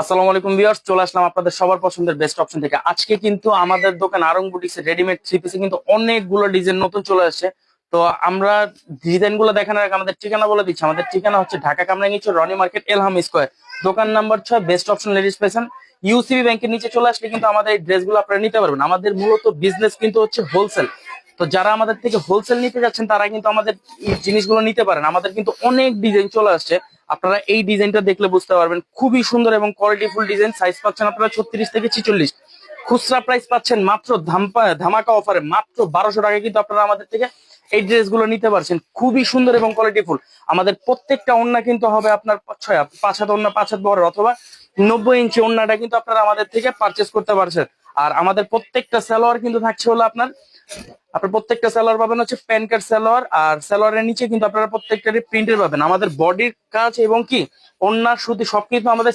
আসসালামু আলাইকুম ভিউয়ার্স, চলে আসলাম আপনাদের সবার পছন্দের বেস্ট অপশন থেকে। আজকে কিন্তু আমাদের দোকান আরং বুটিক্সের রেডিমেড থ্রি পিসে কিন্তু অনেকগুলো ডিজাইন নতুন চলে আসছে। তো আমরা ডিজাইন গুলো দেখানোর আগে আমাদের ঠিকানা বলে দিচ্ছি। আমাদের ঠিকানা হচ্ছে ঢাকা কামরাঙ্গীরচর রনি মার্কেট এলহাম স্কয়ার, দোকান number 6, best option ladies fashion. UCB ব্যাংকের নিচে চলে আসলে কিন্তু আমাদের এই ড্রেসগুলো আপনারা নিতে পারবেন। আমাদের মূলত বিজনেস কিন্তু হচ্ছে হোলসেল। তো যারা আমাদের থেকে হোলসেল নিতে যাচ্ছেন তারা কিন্তু আমাদের এই জিনিসগুলো নিতে পারেন। আমাদের কিন্তু অনেক ডিজাইন চলে আসছে, আপনারা এই ডিজাইনটা দেখলে বুঝতে পারবেন। খুবই সুন্দর এবং কোয়ালিটিফুল ডিজাইন। সাইজ পাচ্ছেন আপনারা 36 থেকে 46। খুচরা প্রাইস পাচ্ছেন মাত্র ধামাকা অফারে মাত্র 1200 টাকা কিন্তু আপনারা আমাদের থেকে এই ড্রেসগুলো নিতে পারছেন। খুবই সুন্দর এবং কোয়ালিটিফুল। আমাদের প্রত্যেকটা ওড়না কিন্তু হবে আপনার 5 হাত ওড়না, 5 হাত বড় অথবা 90 ইঞ্চি ওড়নাটা কিন্তু আপনারা আমাদের থেকে পারচেস করতে পারছেন। আর আমাদের প্রত্যেকটা সালোয়ার কিন্তু থাকছে হলো আপনার প্রত্যেকটা সালোয়ার পাবেন হচ্ছে প্যান কার্ড সালোয়ার। আর সালোয়ারের নিচে কিন্তু আপনারা প্রত্যেকটারই প্রিন্টের পাবেন। আমাদের বডির কাজ এবং কি ওড়নার সুতি সবকিছু আমাদের